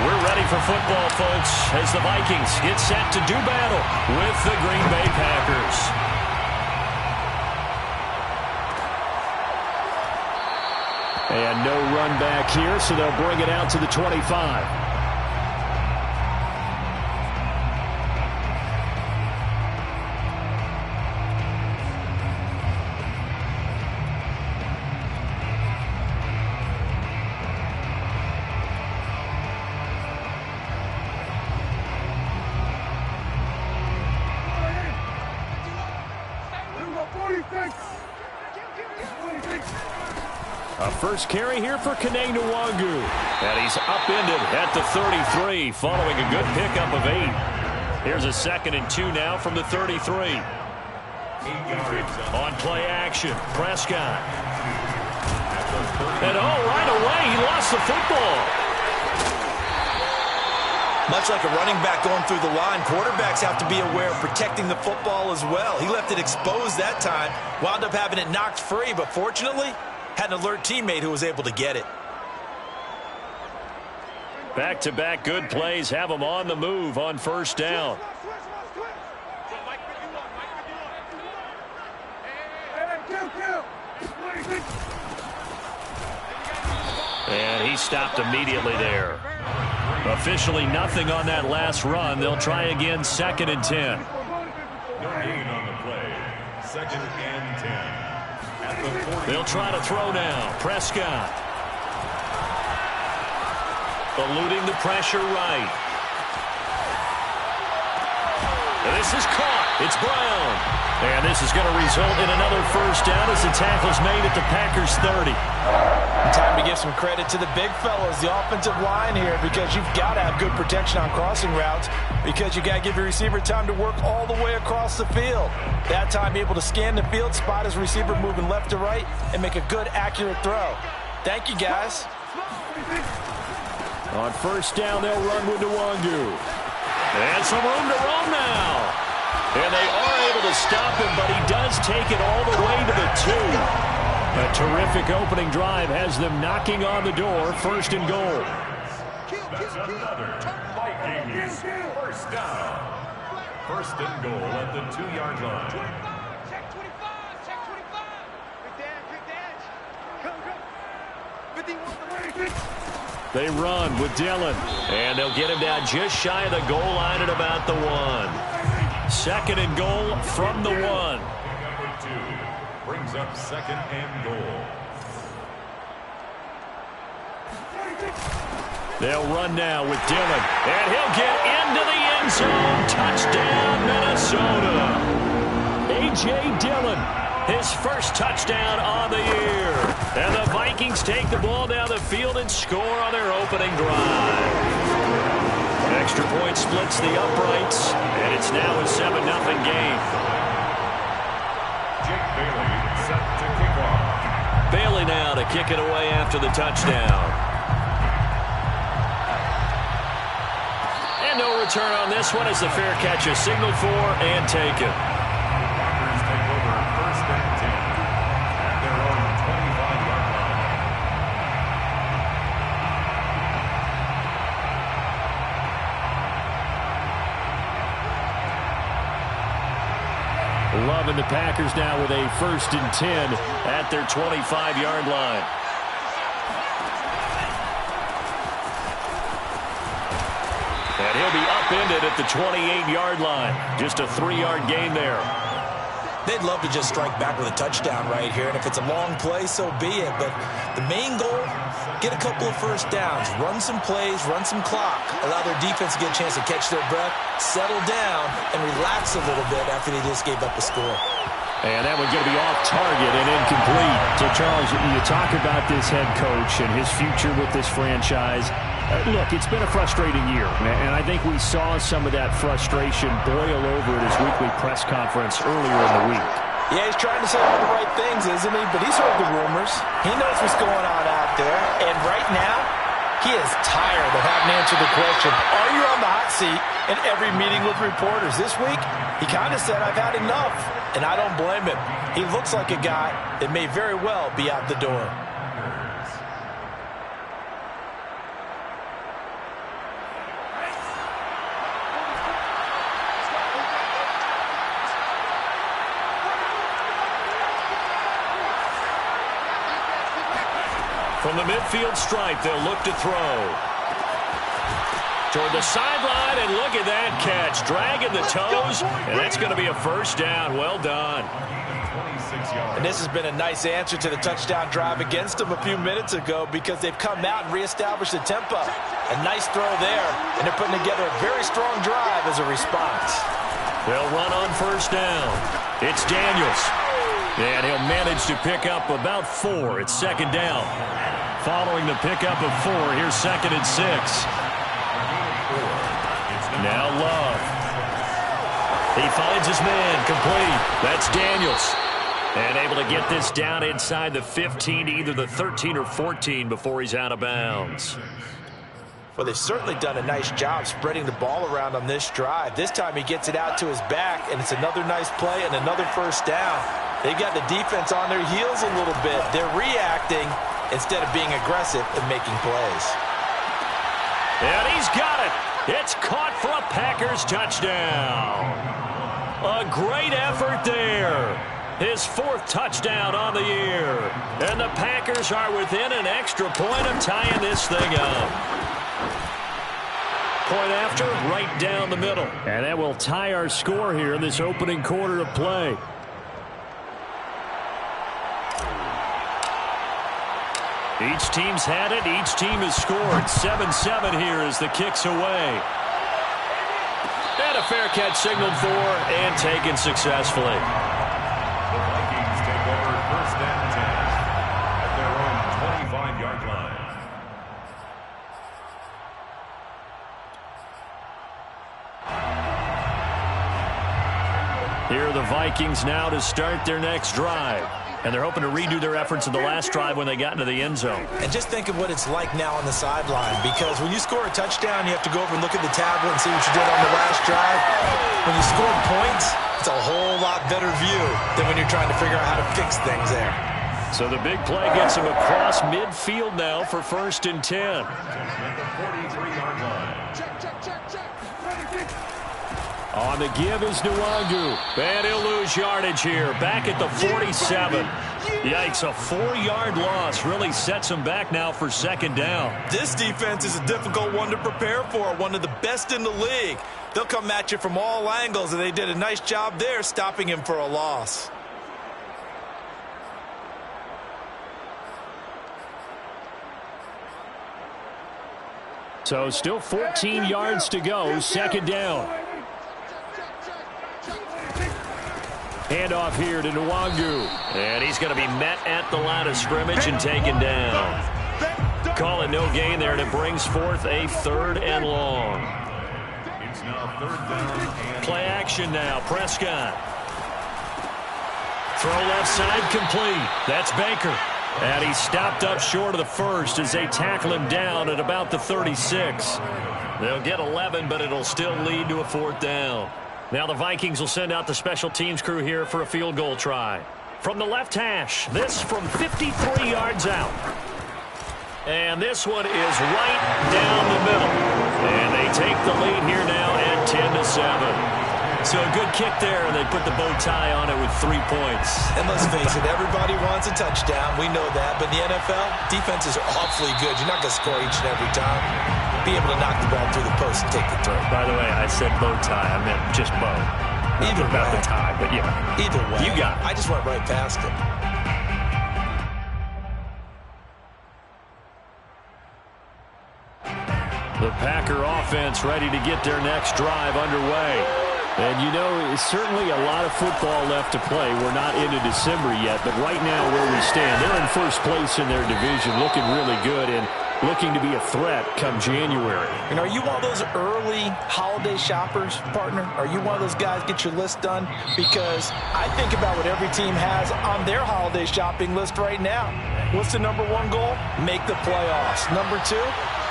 We're ready for football, folks, as the Vikings get set to do battle with the Green Bay Packers. And no run back here, so they'll bring it out to the 25. A first carry here for Kene Nwangu. And he's upended at the 33 following a good pickup of 8. Here's a 2nd and 2 now from the 33. On play action, Prescott. And right away, he lost the football. Much like a running back going through the line, quarterbacks have to be aware of protecting the football as well. He left it exposed that time, wound up having it knocked free, but fortunately, had an alert teammate who was able to get it. Back-to-back good plays have him on the move on first down. And he stopped immediately there. Officially nothing on that last run. They'll try again, 2nd and 10. No gain on the play. 2nd and 10. They'll try to throw now. Prescott. Eluding the pressure right. And this is caught. It's Brown. And this is going to result in another first down as the tackle's made at the Packers 30. Time to give some credit to the big fellas, the offensive line here, because you've got to have good protection on crossing routes, because you got to give your receiver time to work all the way across the field. That time, be able to scan the field, spot his receiver moving left to right, and make a good, accurate throw. Thank you, guys. On first down, they'll run with Nwangu. And some room to roam now. And they are able to stop him, but he does take it all the way to the 2. A terrific opening drive has them knocking on the door, 1st and goal. That's another Vikings first down. 1st and goal at the 2-yard line. Check 25, check 25. Good dash. Come. 51. They run with Dillon. And they'll get him down just shy of the goal line at about the 1. 2nd and goal from the 1. Number 2 brings up 2nd and goal. They'll run now with Dillon. And he'll get into the end zone. Touchdown, Minnesota. A.J. Dillon, his first touchdown on the year. And the Vikings take the ball down the field and score on their opening drive. Extra point splits the uprights, and it's now a 7-0 game. Jake Bailey set to kick off. Bailey now to kick it away after the touchdown. And no return on this one as the fair catch is signaled for and taken. Packers take over 1st and 10 at their own 25-yard line. Loving the Packers now with a 1st and 10 at their 25-yard line. And he'll be upended at the 28-yard line. Just a 3-yard gain there. They'd love to just strike back with a touchdown right here, and if it's a long play, so be it. But the main goal, get a couple of first downs, run some plays, run some clock, allow their defense to get a chance to catch their breath, settle down, and relax a little bit after they just gave up a score. And that one's going to be off target and incomplete. So, Charles, you talk about this head coach and his future with this franchise. Look, it's been a frustrating year, and I think we saw some of that frustration boil over at his weekly press conference earlier in the week. Yeah, he's trying to say all the right things, isn't he? But he's heard the rumors. He knows what's going on out there. And right now, he is tired of having to answer the question, are you on the hot seat in every meeting with reporters? This week, he kind of said, I've had enough. And I don't blame him. He looks like a guy that may very well be out the door. From the midfield stripe, they'll look to throw. Toward the sideline, and look at that catch. Dragging the toes, and that's going to be a first down. Well done. And this has been a nice answer to the touchdown drive against them a few minutes ago because they've come out and reestablished the tempo. A nice throw there, and they're putting together a very strong drive as a response. They'll run on first down. It's Daniels. And he'll manage to pick up about 4. It's second down. Following the pickup of 4, here's second and 6. Now Love. He finds his man, complete. That's Daniels. And able to get this down inside the 15 to either the 13 or 14 before he's out of bounds. Well, they've certainly done a nice job spreading the ball around on this drive. This time he gets it out to his back, and it's another nice play and another first down. They've got the defense on their heels a little bit. They're reacting instead of being aggressive and making plays. And he's got it. It's caught for a Packers touchdown. A great effort there. His 4th touchdown on the year. And the Packers are within an extra point of tying this thing up. Point after, right down the middle. And that will tie our score here in this opening quarter of play. Each team's had it. Each team has scored. 7-7 here as the kick's away. And a fair catch signaled for and taken successfully. The Vikings take over first and 10 at their own 25-yard line. Here are the Vikings now to start their next drive. And they're hoping to redo their efforts in the last drive when they got into the end zone. And just think of what it's like now on the sideline, because when you score a touchdown, you have to go over and look at the tablet and see what you did on the last drive. When you score points, it's a whole lot better view than when you're trying to figure out how to fix things there. So the big play gets him across midfield now for first and 10. At the 43-yard line. On the give is Nwangu. And he'll lose yardage here. Back at the 47. Yikes, a 4-yard loss really sets him back now for second down. This defense is a difficult one to prepare for, one of the best in the league. They'll come at you from all angles, and they did a nice job there stopping him for a loss. So still 14 yards to go, second down. Handoff here to Nwangu. And he's going to be met at the line of scrimmage and taken down. Call it no gain there, and it brings forth a 3rd and long. It's now 3rd down and Play action now. Prescott. Throw left side complete. That's Baker. And he stopped up short of the first as they tackle him down at about the 36. They'll get 11, but it'll still lead to a 4th down. Now the Vikings will send out the special teams crew here for a field goal try. From the left hash, this from 53 yards out. And this one is right down the middle. And they take the lead here now at 10-7. So a good kick there, and they put the bow tie on it with 3 points. And let's face it, everybody wants a touchdown. We know that. But in the NFL, defenses are awfully good. You're not going to score each and every time. Be able to knock the ball through the post and take the throw. By the way, I said bow tie. I meant just bow. Either about way. the tie, but yeah. Either way. You got it. I just went right past it. The Packer offense ready to get their next drive underway. And, you know, it's certainly a lot of football left to play. We're not into December yet, but right now where we stand, they're in first place in their division, looking really good and looking to be a threat come January. And are you one of those early holiday shoppers, partner? Are you one of those guys get your list done? Because I think about what every team has on their holiday shopping list right now. What's the number 1 goal? Make the playoffs. Number 2,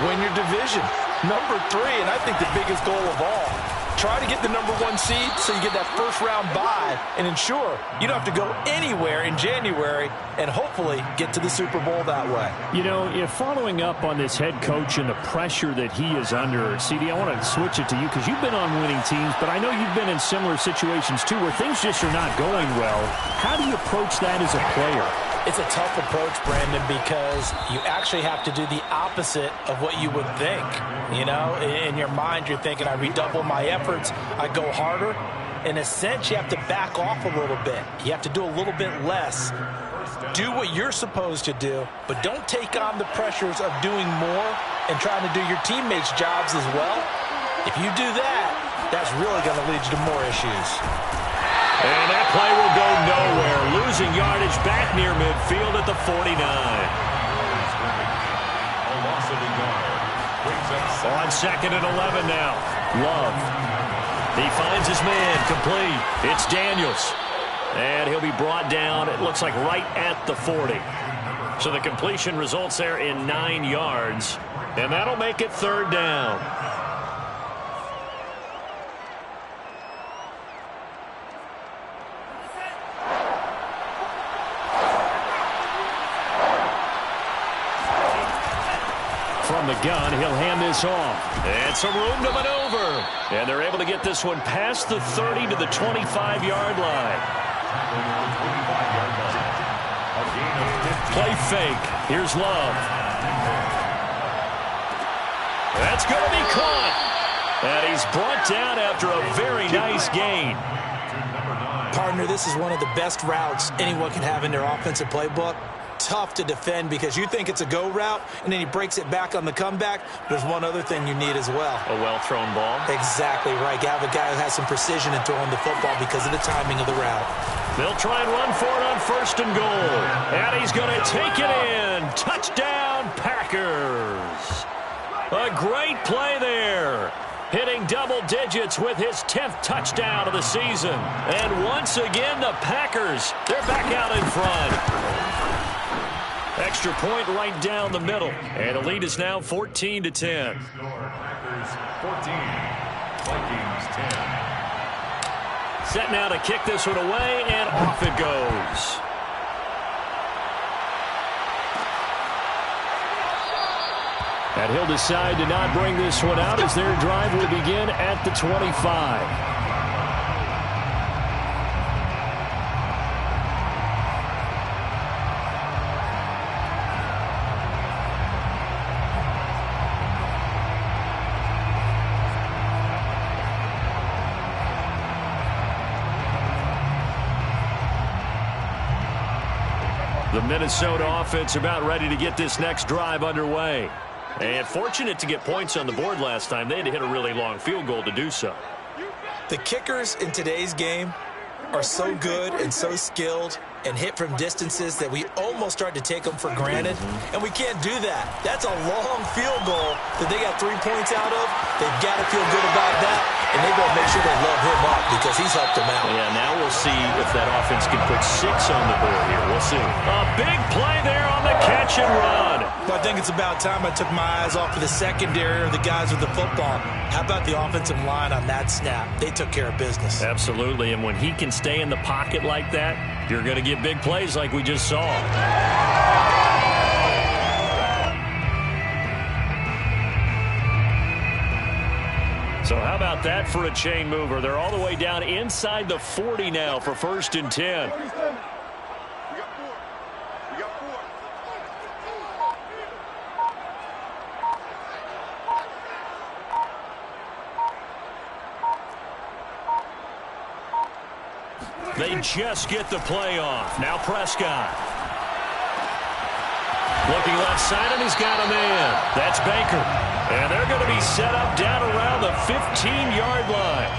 win your division. Number 3, and I think the biggest goal of all, try to get the number 1 seed so you get that first-round bye and ensure you don't have to go anywhere in January and hopefully get to the Super Bowl that way. You know, following up on this head coach and the pressure that he is under, CD, I want to switch it to you because you've been on winning teams, but I know you've been in similar situations too where things just are not going well. How do you approach that as a player? It's a tough approach, Brandon, because you actually have to do the opposite of what you would think. You know, in your mind, you're thinking, I redouble my efforts, I go harder. In a sense, you have to back off a little bit. You have to do a little bit less. Do what you're supposed to do, but don't take on the pressures of doing more and trying to do your teammates' jobs as well. If you do that, that's really going to lead you to more issues. And that play will go nowhere. Losing yardage back near midfield at the 49. On 2nd and 11 now. Love. He finds his man, complete. It's Daniels. And he'll be brought down, it looks like right at the 40. So the completion results there in 9 yards. And that'll make it 3rd down. From the gun, he'll hand this off. And some room to maneuver. And they're able to get this one past the 30 to the 25-yard line. Play fake. Here's Love. That's going to be caught. And he's brought down after a very nice gain. Partner, this is one of the best routes anyone can have in their offensive playbook. Tough to defend because you think it's a go route, and then he breaks it back on the comeback. There's one other thing you need as well. A well-thrown ball. Exactly right. You have a guy who has some precision in throwing the football because of the timing of the route. They'll try and run for it on 1st and goal. And he's going to take it in. Touchdown, Packers. A great play there. Hitting double digits with his 10th touchdown of the season. And once again, the Packers, they're back out in front. Extra point right down the middle. And the lead is now 14-10. Packers 14, Vikings 10. Set now to kick this one away, and off it goes. And he'll decide to not bring this one out as their drive will begin at the 25. The Minnesota offense about ready to get this next drive underway. And fortunate to get points on the board last time. They had to hit a really long field goal to do so. The kickers in today's game are so good and so skilled and hit from distances that we almost start to take them for granted. And we can't do that. That's a long field goal that they got 3 points out of. They've got to feel good about that. And they've got to make sure they love him up because he's helped them out. Yeah, now we'll see if that offense can put 6 on the board here. We'll see. A big play there on the catch and run. Well, I think it's about time I took my eyes off of the secondary or the guys with the football. How about the offensive line on that snap? They took care of business. Absolutely, and when he can stay in the pocket like that, you're going to get big plays like we just saw. So how about that for a chain mover? They're all the way down inside the 40 now for 1st and 10. They just get the play off. Now Prescott. Looking left side, and he's got a man. That's Baker. And they're going to be set up down around the 15-yard line.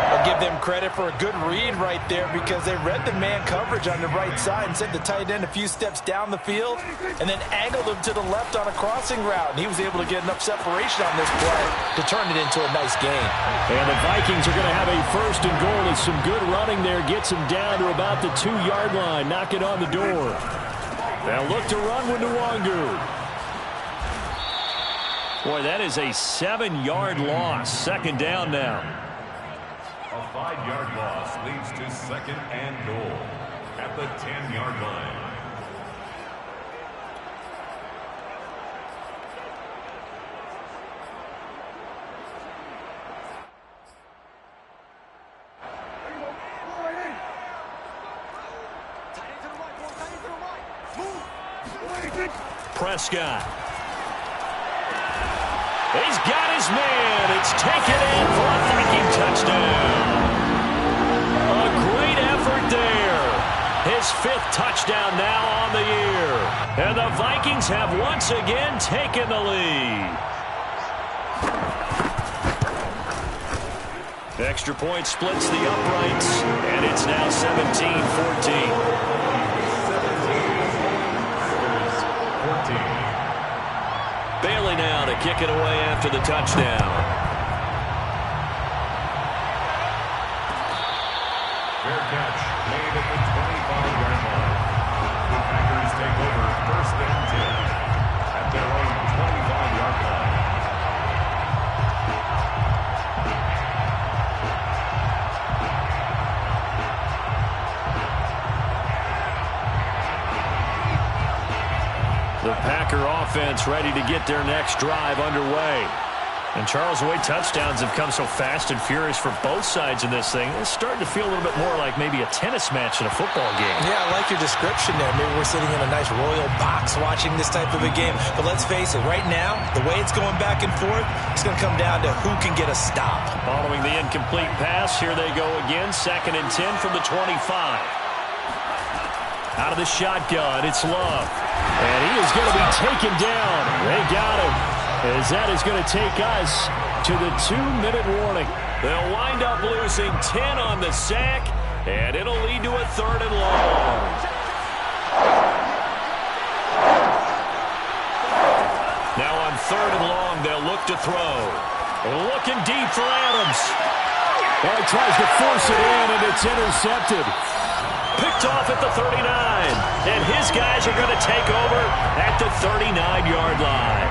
I'll give them credit for a good read right there because they read the man coverage on the right side and sent the tight end a few steps down the field and then angled him to the left on a crossing route. And he was able to get enough separation on this play to turn it into a nice gain. And the Vikings are going to have a 1st and goal. With some good running there. Gets him down to about the 2-yard line. Knock it on the door. Now look to run with Nwangu. Boy, that is a 7-yard loss. 2nd down now. A 5-yard loss leads to 2nd and goal at the 10-yard line. Tight end to the right, boy. Tight end to the right. Prescott. He's got his man. It's taken in for a Viking touchdown. A great effort there. His 5th touchdown now on the year. And the Vikings have once again taken the lead. Extra point splits the uprights, and it's now 17-14. Bailey now to kick it away after the touchdown. Fair catch made at the 25-yard line. The Packers take over 1st and 10 at their own 25-yard line. The Packer offense ready to get their next drive underway. And Charles, the way touchdowns have come so fast and furious for both sides in this thing, it's starting to feel a little bit more like maybe a tennis match in a football game. Yeah, I like your description there. Maybe we're sitting in a nice royal box watching this type of a game. But let's face it, right now, the way it's going back and forth, it's going to come down to who can get a stop. Following the incomplete pass, here they go again. 2nd and 10 from the 25. Out of the shotgun, it's Love. And he is going to be taken down. They got him. As that is going to take us to the 2-minute warning. They'll wind up losing 10 on the sack, and it'll lead to a 3rd and long. Now on 3rd and long, they'll look to throw. Looking deep for Adams. Well, he tries to force it in, and it's intercepted. Picked off at the 39, and his guys are going to take over at the 39-yard line.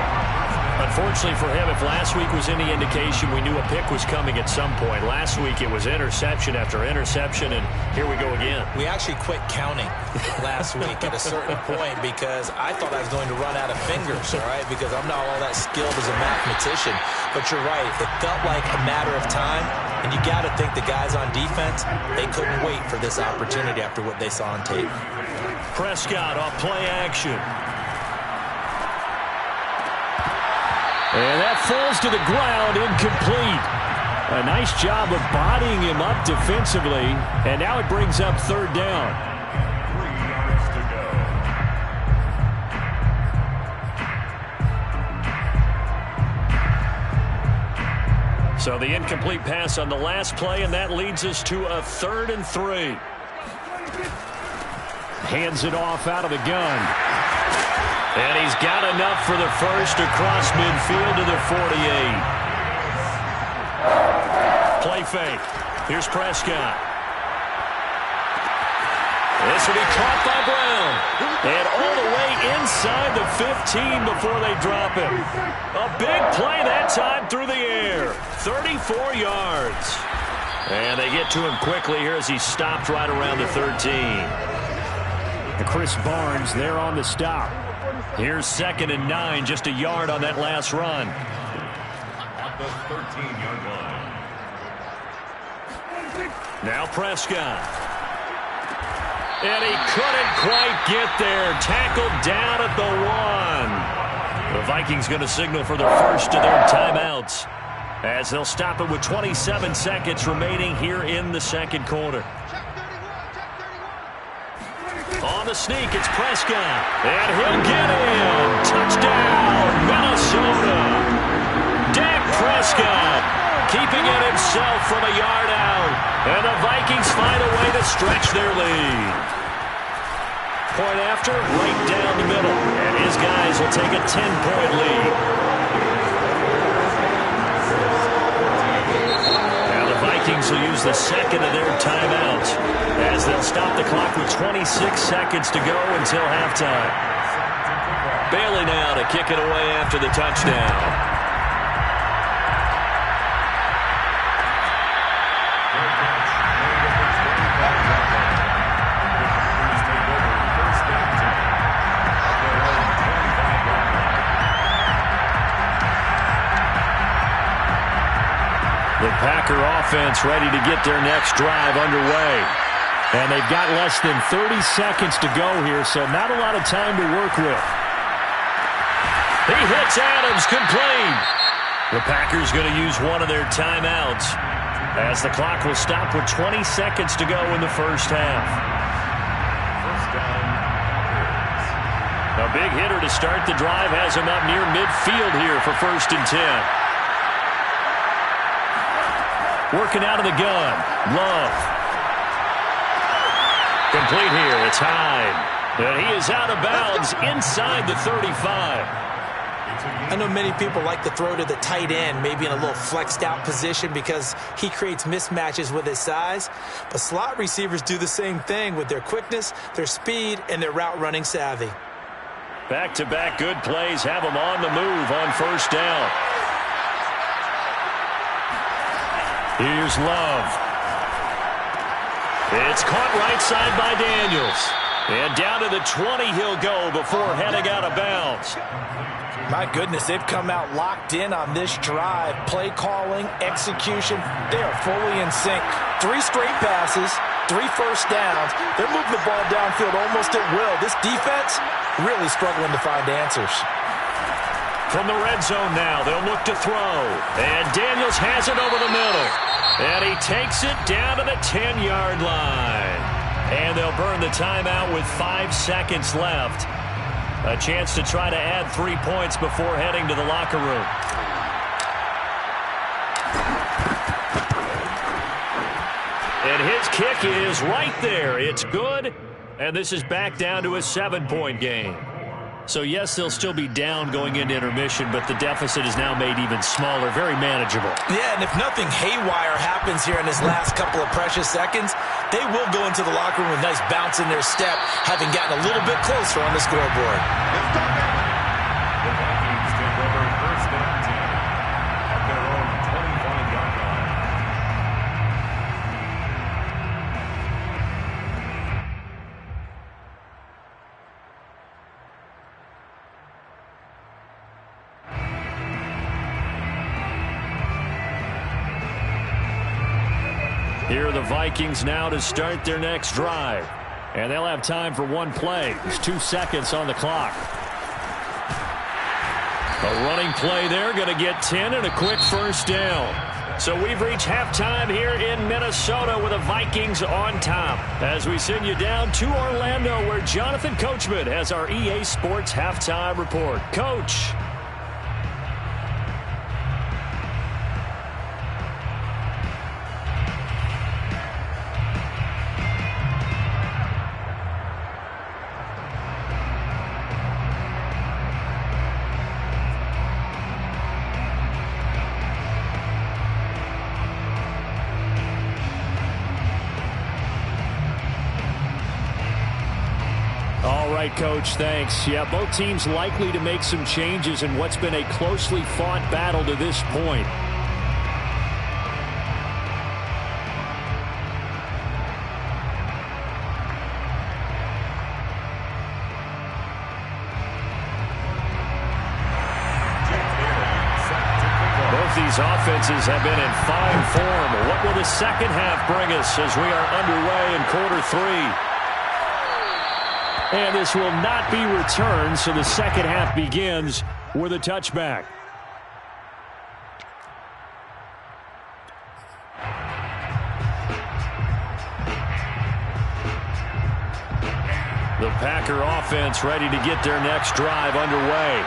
Unfortunately for him, if last week was any indication, we knew a pick was coming at some point. Last week it was interception after interception, and here we go again. We actually quit counting last week at a certain point because I thought I was going to run out of fingers, all right, because I'm not all that skilled as a mathematician. But you're right, it felt like a matter of time, and you got to think the guys on defense, they couldn't wait for this opportunity after what they saw on tape. Prescott off play action. And that falls to the ground, incomplete. A nice job of bodying him up defensively, and now it brings up 3rd down. 3 yards to go. So the incomplete pass on the last play, and that leads us to a 3rd and 3. Hands it off out of the gun. And he's got enough for the first across midfield to the 48. Play fake. Here's Prescott. This will be caught by Brown. And all the way inside the 15 before they drop him. A big play that time through the air. 34 yards. And they get to him quickly here as he stopped right around the 13. And Chris Barnes there on the stop. Here's 2nd and 9, just a yard on that last run. At the 13-yard line. Now Prescott. And he couldn't quite get there. Tackled down at the 1. The Vikings going to signal for their first of their timeouts, as they'll stop it with 27 seconds remaining here in the 2nd quarter. On the sneak, it's Prescott. And he'll get in. Touchdown, Minnesota. Dak Prescott keeping it himself from a yard out. And the Vikings find a way to stretch their lead. Point after, right down the middle. And his guys will take a 10-point lead. Now the Vikings will use the 2nd of their timeouts, as they'll stop the clock with 26 seconds to go until halftime. Bailey now to kick it away after the touchdown. The Packer offense ready to get their next drive underway. And they've got less than 30 seconds to go here, so not a lot of time to work with. He hits Adams complete. The Packers going to use one of their timeouts as the clock will stop with 20 seconds to go in the first half. First down, Packers. A big hitter to start the drive has him up near midfield here for 1st and 10. Working out of the gun. Love. Complete here. It's Hyde. And he is out of bounds inside the 35. I know many people like to throw to the tight end, maybe in a little flexed out position because he creates mismatches with his size. But slot receivers do the same thing with their quickness, their speed, and their route running savvy. Back-to-back good plays have him on the move on 1st down. Here's Love. It's caught right side by Daniels. And down to the 20 he'll go before heading out of bounds. My goodness, they've come out locked in on this drive. Play calling, execution, they are fully in sync. 3 straight passes, 3 first downs. They're moving the ball downfield almost at will. This defense really struggling to find answers. From the red zone now, they'll look to throw. And Daniels has it over the middle. And he takes it down to the 10-yard line. And they'll burn the timeout with 5 seconds left. A chance to try to add 3 points before heading to the locker room. And his kick is right there. It's good. And this is back down to a 7-point game. So, yes, they'll still be down going into intermission, but the deficit is now made even smaller, very manageable. Yeah, and if nothing haywire happens here in this last couple of precious seconds, they will go into the locker room with a nice bounce in their step, having gotten a little bit closer on the scoreboard. The Vikings take over 1st and 10 at their own 25-yard line. Here are the Vikings now to start their next drive. And they'll have time for 1 play. There's 2 seconds on the clock. A running play there, going to get 10 and a quick 1st down. So we've reached halftime here in Minnesota with the Vikings on top. As we send you down to Orlando where Jonathan Coachman has our EA Sports halftime report. Coach. Coach, thanks. Yeah, both teams likely to make some changes in what's been a closely fought battle to this point. Both these offenses have been in fine form. What will the second half bring us as we are underway in quarter 3? And this will not be returned, so the second half begins with a touchback. The Packer offense ready to get their next drive underway.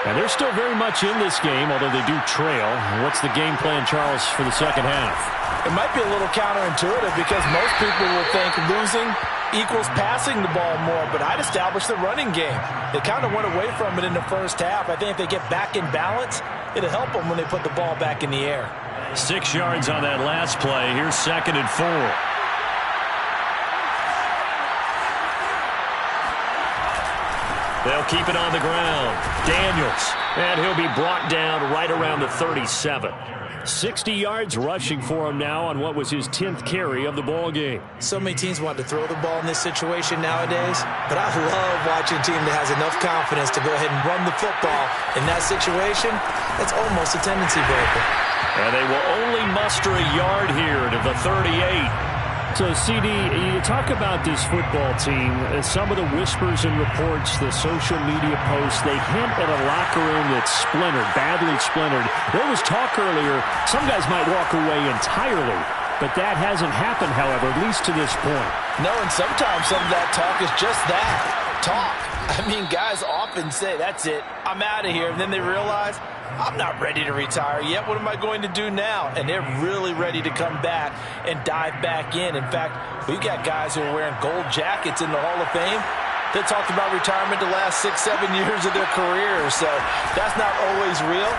And they're still very much in this game, although they do trail. What's the game plan, Charles, for the second half? It might be a little counterintuitive because most people will think losing equals passing the ball more, but I'd establish the running game. They kind of went away from it in the first half. I think if they get back in balance, it'll help them when they put the ball back in the air. 6 yards on that last play. Here's 2nd and 4. They'll keep it on the ground. Daniels. And he'll be brought down right around the 37. 60 yards rushing for him now on what was his 10th carry of the ball game. So many teams want to throw the ball in this situation nowadays, but I love watching a team that has enough confidence to go ahead and run the football. In that situation, that's almost a tendency breaker. And they will only muster a yard here to the 38. So, CD, you talk about this football team, some of the whispers and reports, the social media posts, they hint at a locker room that's splintered, badly splintered. There was talk earlier, some guys might walk away entirely, but that hasn't happened, however, at least to this point. No, and sometimes some of that talk is just that, talk. I mean, guys often say, that's it, I'm out of here, and then they realize, I'm not ready to retire yet. What am I going to do now? And they're really ready to come back and dive back in. In fact, we've got guys who are wearing gold jackets in the Hall of Fame that talked about retirement the last 6-7 years of their careers. So that's not always real.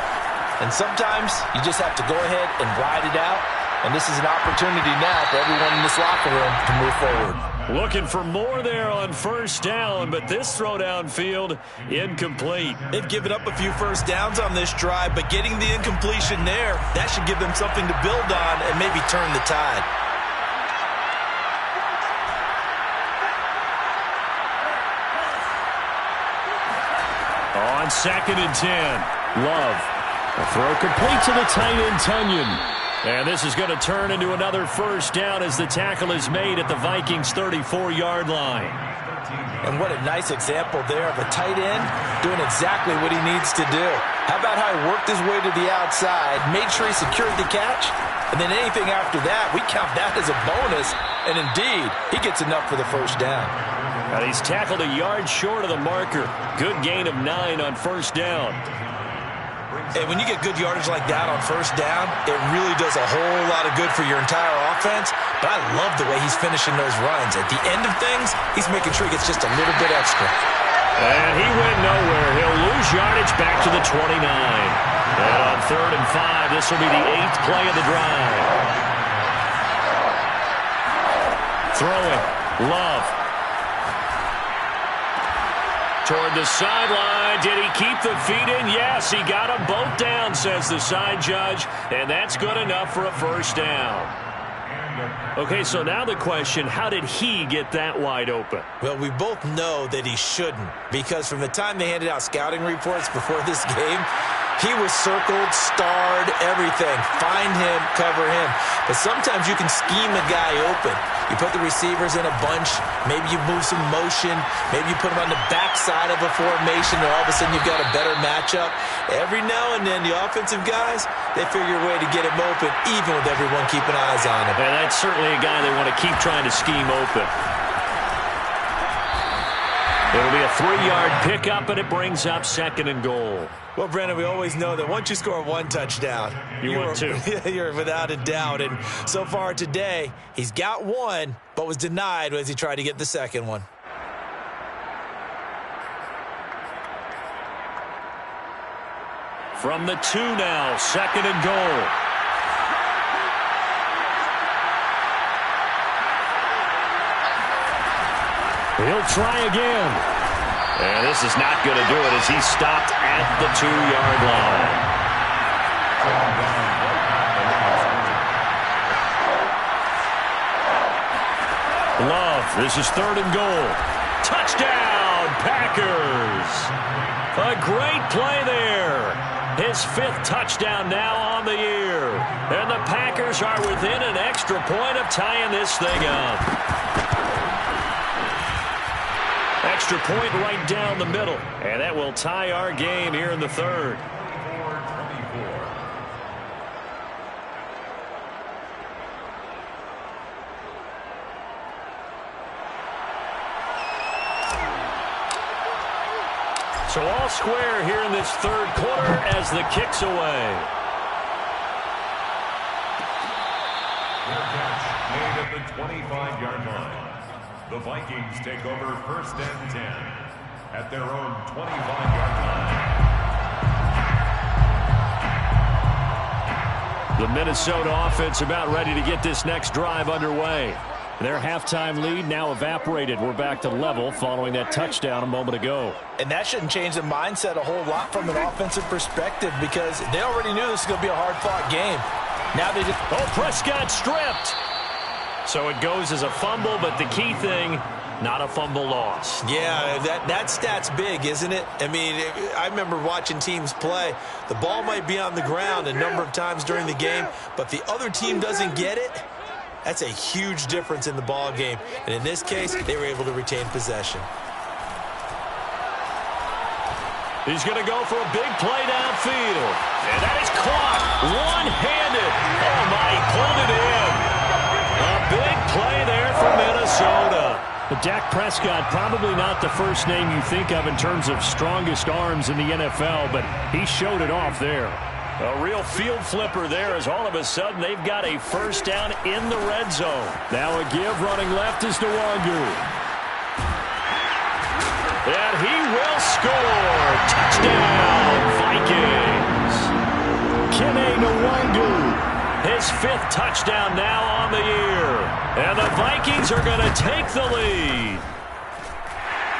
And sometimes you just have to go ahead and ride it out. And this is an opportunity now for everyone in this locker room to move forward. Looking for more there on first down, but this throw downfield incomplete. They've given up a few first downs on this drive, but getting the incompletion there, that should give them something to build on and maybe turn the tide. On 2nd and 10, Love. A throw complete to the tight end, Tunyon. And this is going to turn into another first down as the tackle is made at the Vikings' 34-yard line. And what a nice example there of a tight end doing exactly what he needs to do. How about how he worked his way to the outside, made sure he secured the catch, and then anything after that, we count that as a bonus. And indeed, he gets enough for the first down. And he's tackled a yard short of the marker. Good gain of 9 on first down. And when you get good yardage like that on first down, it really does a whole lot of good for your entire offense. But I love the way he's finishing those runs. At the end of things, he's making sure he gets just a little bit extra. And he went nowhere. He'll lose yardage back to the 29. And on 3rd and 5, this will be the 8th play of the drive. Throwing. Love. Toward the sideline. Did he keep the feet in? Yes, he got them both down, says the side judge. And that's good enough for a first down. Okay, so now the question, how did he get that wide open? Well, we both know that he shouldn't, because from the time they handed out scouting reports before this game, he was circled, starred, everything. Find him, cover him. But sometimes you can scheme a guy open. You put the receivers in a bunch. Maybe you move some motion. Maybe you put them on the backside of a formation, and all of a sudden you've got a better matchup. Every now and then, the offensive guys, they figure a way to get him open, even with everyone keeping eyes on him. And that's certainly a guy they want to keep trying to scheme open. It'll be a 3-yard pickup, and it brings up 2nd and goal. Well, Brandon, we always know that once you score one touchdown, want two. You're without a doubt. And so far today, he's got one, but was denied as he tried to get the second one. From the 2 now, 2nd and goal. He'll try again. And this is not going to do it as he's stopped at the 2-yard line. Love, this is 3rd and goal. Touchdown, Packers. A great play there. His 5th touchdown now on the year. And the Packers are within an extra point of tying this thing up. Extra point right down the middle. And that will tie our game here in the 3rd. So all square here in this 3rd quarter as the kick's away. Their catch made at the 25-yard line. The Vikings take over 1st and 10 at their own 25-yard line. The Minnesota offense about ready to get this next drive underway. Their halftime lead now evaporated. We're back to level following that touchdown a moment ago. And that shouldn't change the mindset a whole lot from an offensive perspective, because they already knew this was going to be a hard-fought game. Now they just... Oh, Prescott stripped. So it goes as a fumble, but the key thing, not a fumble loss. Yeah, that stat's big, isn't it? I mean, I remember watching teams play. The ball might be on the ground a number of times during the game, but the other team doesn't get it. That's a huge difference in the ball game. And in this case, they were able to retain possession. He's going to go for a big play downfield. And that is caught one-handed. Oh, my, he pulled it in. A big play there for Minnesota. But Dak Prescott, probably not the first name you think of in terms of strongest arms in the NFL, but he showed it off there. A real field flipper there as all of a sudden they've got a first down in the red zone. Now a give running left is Nwangu. And he will score. Touchdown, Vikings. Kene Nwangu. His 5th touchdown now on the year. And the Vikings are going to take the lead.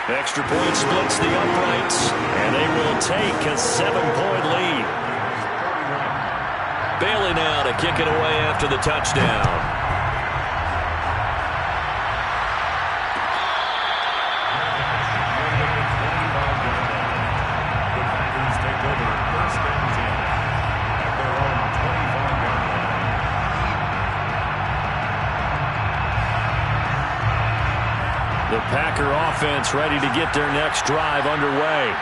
Extra point splits the uprights. And they will take a 7-point lead. Bailey now to kick it away after the touchdown. The Packer offense ready to get their next drive underway.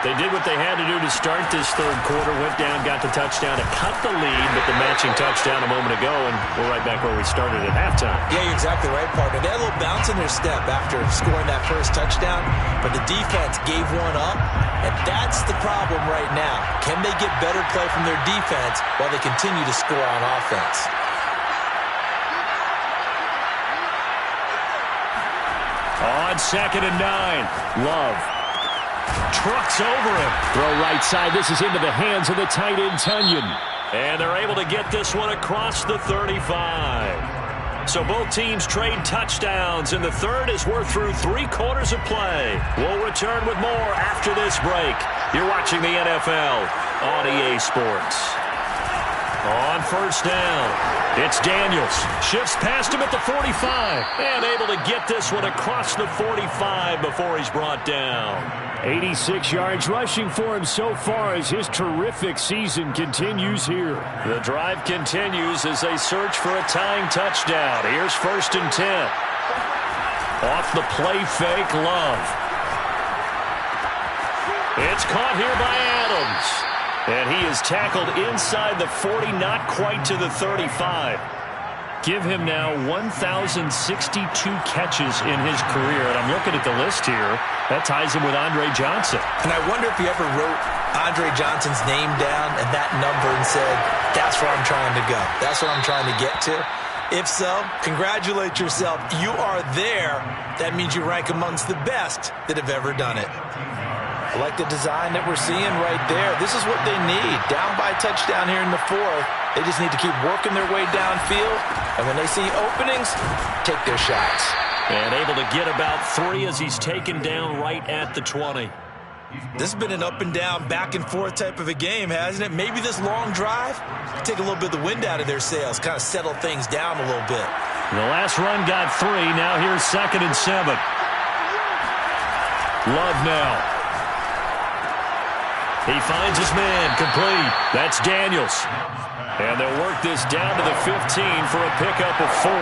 They did what they had to do to start this third quarter, went down, got the touchdown to cut the lead, but the matching touchdown a moment ago, and we're right back where we started at halftime. Yeah, you're exactly right, partner. They had a little bounce in their step after scoring that first touchdown, but the defense gave one up, and that's the problem right now. Can they get better play from their defense while they continue to score on offense? On 2nd and 9, Love trucks over him. Throw right side. This is into the hands of the tight end, Tunyon. And they're able to get this one across the 35. So both teams trade touchdowns, and the third is we're through 3 quarters of play. We'll return with more after this break. You're watching the NFL on EA Sports. On first down, it's Daniels. Shifts past him at the 45. And able to get this one across the 45 before he's brought down. 86 yards rushing for him so far as his terrific season continues here. The drive continues as they search for a tying touchdown. Here's 1st and 10. Off the play fake, Love. It's caught here by Adams. And he is tackled inside the 40, not quite to the 35. Give him now 1,062 catches in his career. And I'm looking at the list here. That ties him with Andre Johnson. And I wonder if he ever wrote Andre Johnson's name down and that number and said, that's where I'm trying to go. That's what I'm trying to get to. If so, congratulate yourself. You are there. That means you rank amongst the best that have ever done it. I like the design that we're seeing right there. This is what they need. Down by a touchdown here in the 4th. They just need to keep working their way downfield. And when they see openings, take their shots. And able to get about 3 as he's taken down right at the 20. This has been an up and down, back and forth type of a game, hasn't it? Maybe this long drive take a little bit of the wind out of their sails, kind of settle things down a little bit. The last run got 3. Now here's 2nd and 7. Love now. He finds his man complete. That's Daniels. And they'll work this down to the 15 for a pickup of 4.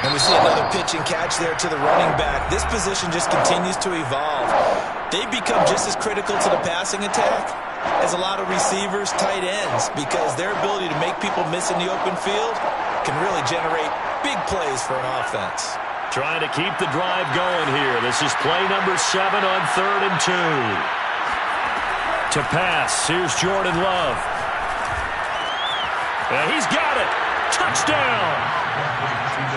And we see another pitch and catch there to the running back. This position just continues to evolve. They become just as critical to the passing attack as a lot of receivers, tight ends, because their ability to make people miss in the open field can really generate big plays for an offense. Trying to keep the drive going here. This is play number 7 on 3rd and 2. To pass, here's Jordan Love. And he's got it. Touchdown.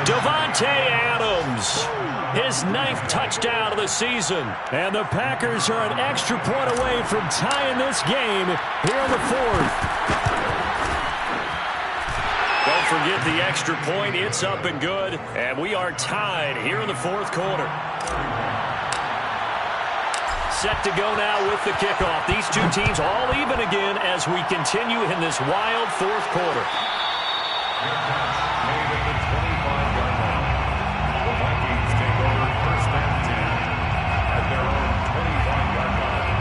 Davante Adams. His 9th touchdown of the season. And the Packers are an extra point away from tying this game here in the 4th. Don't forget the extra point. It's up and good. And we are tied here in the 4th quarter. Set to go now with the kickoff. These two teams all even again as we continue in this wild 4th quarter. Made at the 25-yard line. The Vikings take over 1st and 10 at their own 25-yard line.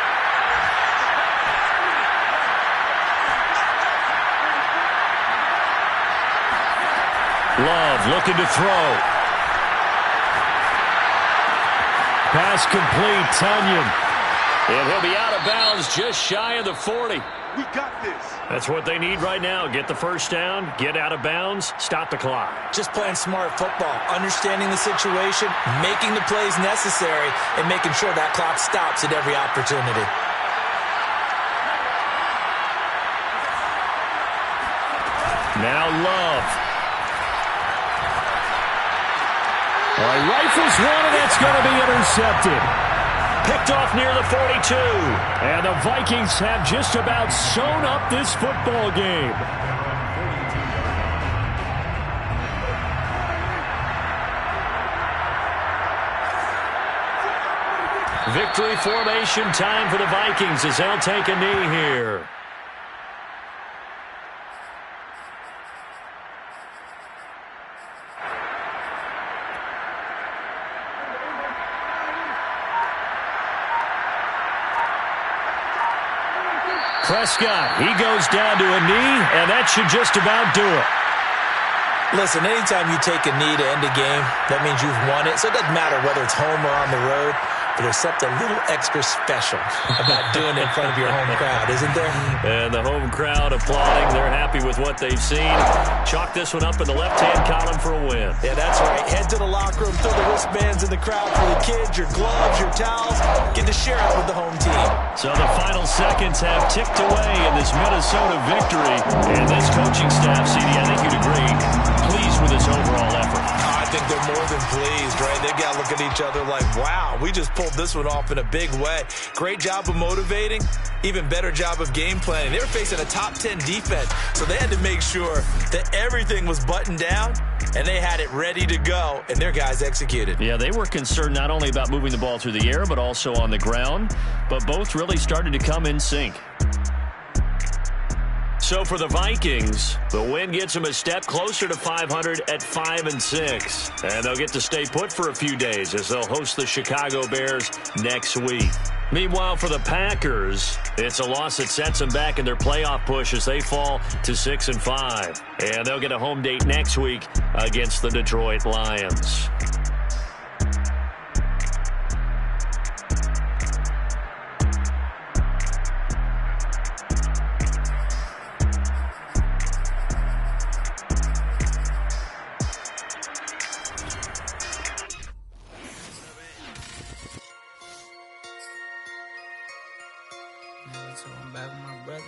Love looking to throw. Pass complete, Tunyon. And he'll be out of bounds just shy of the 40. We got this. That's what they need right now. Get the first down, get out of bounds, stop the clock. Just playing smart football, understanding the situation, making the plays necessary, and making sure that clock stops at every opportunity. Now Love. Rifles one, and that's going to be intercepted. Picked off near the 42. And the Vikings have just about sewn up this football game. Victory formation time for the Vikings as they'll take a knee here. Prescott, he goes down to a knee, and that should just about do it. Listen, anytime you take a knee to end a game, that means you've won it. So it doesn't matter whether it's home or on the road, but there's something a little extra special about doing it in front of your home crowd, isn't there? And the home crowd applauding. They're happy with what they've seen. Chalk this one up in the left-hand column for a win. Yeah, that's right. Head to the locker room, throw the wristbands in the crowd for the kids, your gloves, your towels. Get to share it with the home team. So the final seconds have ticked away in this Minnesota victory. And this coaching staff, CD, I think you'd agree, pleased with this overall effort. I think they're more than pleased, right? They got to look at each other like, wow, we just pulled this one off in a big way. Great job of motivating, even better job of game planning. They were facing a top 10 defense, so they had to make sure that everything was buttoned down, and they had it ready to go, and their guys executed. Yeah, they were concerned not only about moving the ball through the air, but also on the ground, but both really started to come in sync. So for the Vikings, the win gets them a step closer to 500 at 5-6. And they'll get to stay put for a few days as they'll host the Chicago Bears next week. Meanwhile, for the Packers, it's a loss that sets them back in their playoff push as they fall to 6-5. And they'll get a home date next week against the Detroit Lions. So I'm back with my brother.